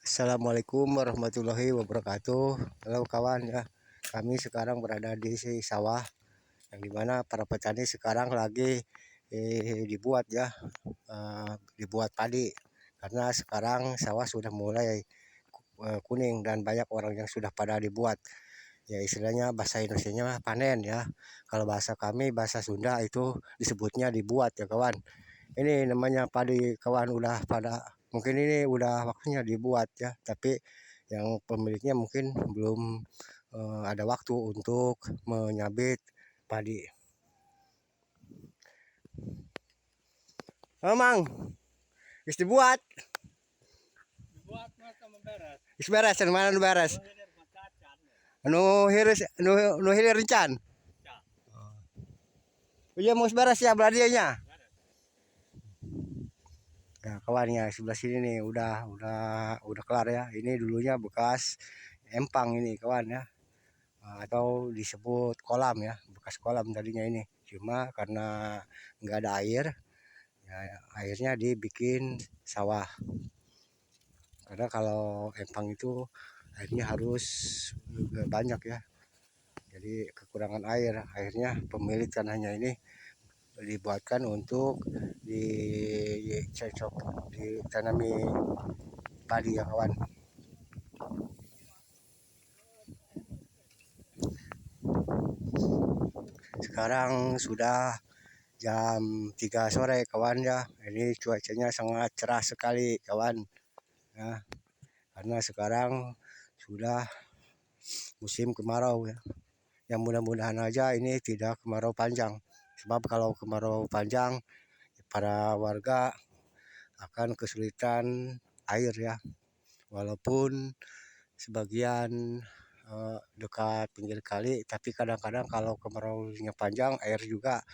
Assalamualaikum warahmatullahi wabarakatuh. Halo kawan ya, kami sekarang berada di sawah yang dimana para petani sekarang lagi dibuat ya, dibuat padi karena sekarang sawah sudah mulai kuning dan banyak orang yang sudah pada dibuat. Ya istilahnya bahasa Indonesianya panen ya. Kalau bahasa kami bahasa Sunda itu disebutnya dibuat ya kawan. Ini namanya padi kawan udah pada mungkin ini udah waktunya dibuat ya, tapi yang pemiliknya mungkin belum ada waktu untuk menyabit padi. Mang, is dibuat. Buat mas sama beres. Is beres, mana nu beres? Hilir macacan. Nu hiris nu hilir rencan. Ya, Iya mau beres ya beladianya. beres. Nah, kawannya sebelah sini nih udah kelar ya. Ini dulunya bekas empang ini kawan ya. Atau disebut kolam ya, bekas kolam tadinya ini. Cuma karena nggak ada air, ya, airnya dibikin sawah. Karena kalau empang itu airnya harus banyak ya. Jadi kekurangan air, akhirnya pemilik tanahnya ini dibuatkan untuk dicocok ditanami padi ya kawan. Sekarang sudah jam 3 sore kawan ya. Ini cuacanya sangat cerah sekali kawan ya. Karena sekarang sudah musim kemarau ya. Yang mudah-mudahan aja ini tidak kemarau panjang. Sebab kalau kemarau panjang para warga akan kesulitan air ya. Walaupun sebagian dekat pinggir kali, tapi kadang-kadang kalau kemaraunya panjang air juga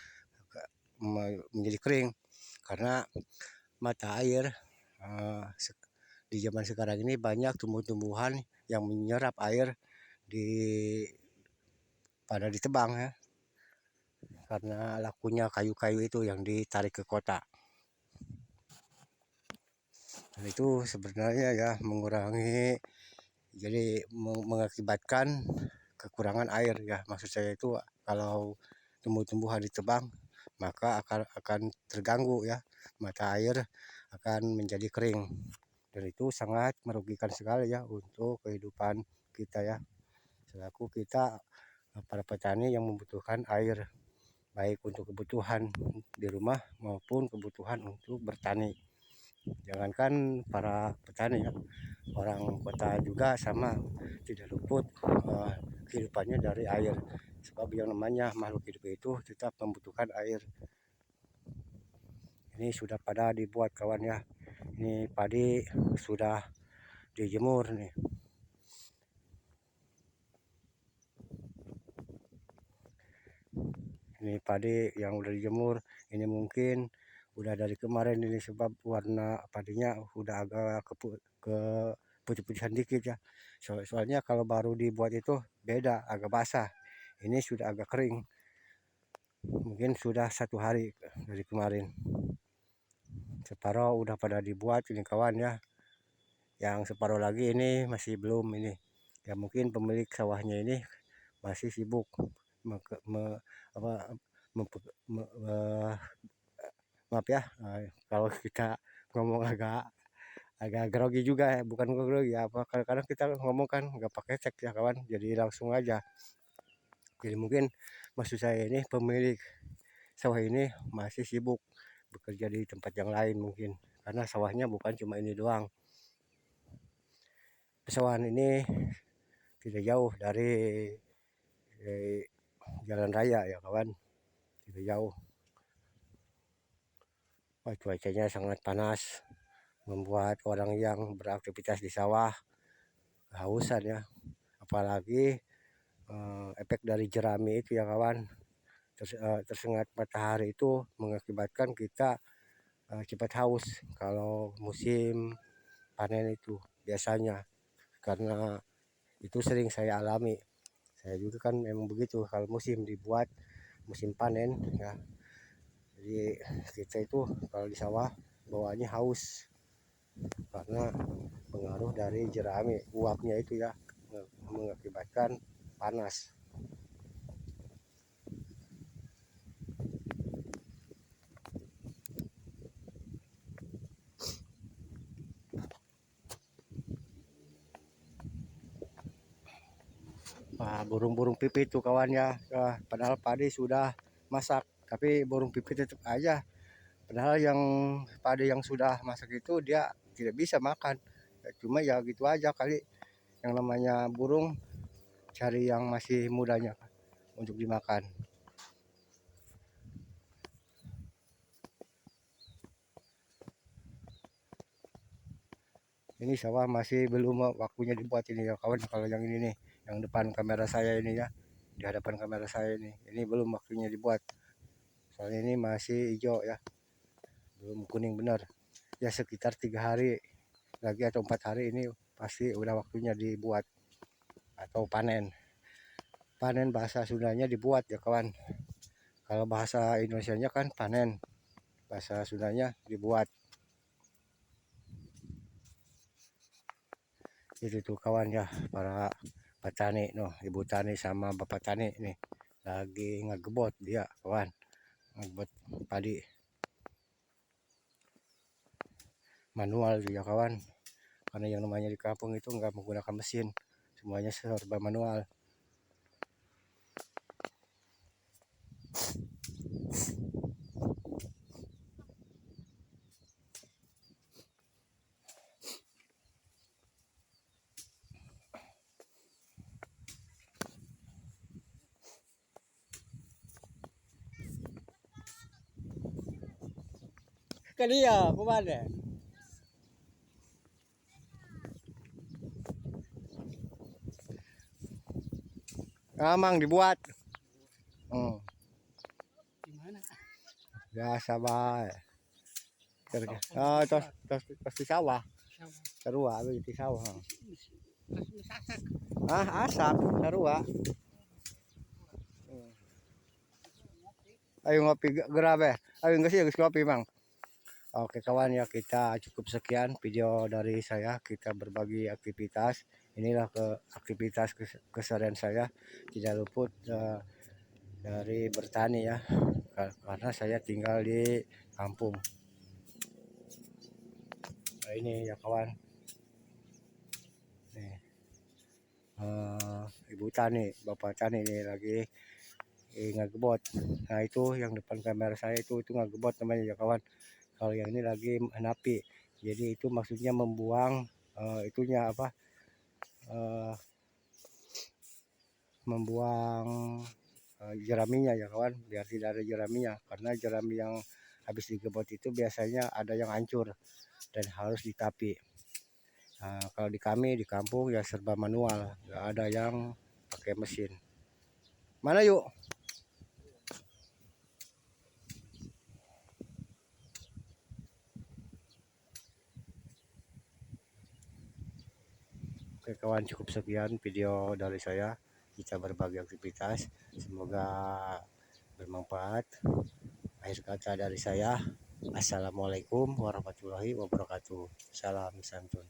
menjadi kering karena mata air di zaman sekarang ini banyak tumbuh-tumbuhan yang menyerap air di pada ditebang ya karena lakunya kayu-kayu itu yang ditarik ke kota. Dan itu sebenarnya ya mengurangi jadi mengakibatkan kekurangan air ya. Maksud saya itu kalau tumbuh-tumbuhan ditebang maka akan terganggu ya, mata air akan menjadi kering dan itu sangat merugikan sekali ya untuk kehidupan kita ya, selaku kita para petani yang membutuhkan air baik untuk kebutuhan di rumah maupun kebutuhan untuk bertani. Jangankan para petani ya, orang kota juga sama tidak luput kehidupannya dari air, sebab yang namanya makhluk hidup itu tetap membutuhkan air. Ini sudah pada dibuat kawan ya, ini padi sudah dijemur nih. Ini padi yang udah dijemur, ini mungkin udah dari kemarin ini sebab warna padinya udah agak ke putih-putihan dikit ya. Soalnya kalau baru dibuat itu beda, agak basah. Ini sudah agak kering. Mungkin sudah 1 hari dari kemarin. Separuh udah pada dibuat ini kawan ya. Yang separuh lagi ini masih belum ini. Ya mungkin pemilik sawahnya ini masih sibuk maaf ya kalau kita ngomong agak agak grogi juga ya, bukan grogi ya, apa kadang-kadang kita ngomong kan nggak pakai teks ya kawan, jadi langsung aja. Jadi mungkin maksud saya ini pemilik sawah ini masih sibuk bekerja di tempat yang lain mungkin, karena sawahnya bukan cuma ini doang. Pesawahan ini tidak jauh dari jalan raya ya kawan, tidak jauh. Cuacanya sangat panas, membuat orang yang beraktivitas di sawah kehausan ya. Apalagi efek dari jerami itu ya kawan, tersengat matahari itu mengakibatkan kita cepat haus kalau musim panen itu biasanya, karena itu sering saya alami. Saya juga kan memang begitu kalau musim dibuat musim panen ya. Jadi kita itu kalau di sawah bawaannya haus karena pengaruh dari jerami uapnya itu ya, mengakibatkan panas. Wah, burung-burung pipit itu kawan ya. Padahal padi sudah masak, tapi burung pipit tetap aja. Padahal yang padi yang sudah masak itu dia tidak bisa makan. Ya, cuma ya gitu aja kali. Yang namanya burung cari yang masih mudanya untuk dimakan. Ini sawah masih belum waktunya dibuat ini ya kawan. Kalau yang ini nih, yang depan kamera saya ini ya, di hadapan kamera saya ini belum waktunya dibuat. Soalnya ini masih hijau ya, belum kuning benar. Ya sekitar 3 hari lagi atau 4 hari ini pasti udah waktunya dibuat atau panen. Panen bahasa Sundanya dibuat ya kawan. Kalau bahasa Indonesianya kan panen, bahasa Sundanya dibuat. Itu tuh kawan ya, para petani noh, ibu tani sama bapak tani nih lagi ngegebot dia kawan, ngegebot padi manual juga kawan, karena yang namanya di kampung itu nggak menggunakan mesin, semuanya serba manual. Ke dia kemana? Emang dibuat. Gimana? Biasa baik. Kerja. Oh, tos di sawah. Sarua di sawah. Masak. Asap sarua. Ayo ngopi gerabe. Ayo nggak sih ngopi bang. Oke kawan ya, kita cukup sekian video dari saya, kita berbagi aktivitas. Inilah aktivitas keseharian saya, tidak luput dari bertani ya, karena saya tinggal di kampung. Nah, ini ya kawan, nih, ibu tani, bapak tani ini lagi ngegebot. Nah itu yang depan kamera saya itu ngegebot namanya ya kawan. Kalau yang ini lagi menapi, jadi itu maksudnya membuang itunya apa, membuang jeraminya ya kawan, biar tidak ada jeraminya, karena jerami yang habis digebot itu biasanya ada yang hancur dan harus ditapi. Kalau di kami di kampung ya serba manual, nggak ada yang pakai mesin. Mana yuk? Oke kawan, cukup sekian video dari saya, kita berbagi aktivitas, semoga bermanfaat. Akhir kata dari saya, assalamualaikum warahmatullahi wabarakatuh. Salam santun.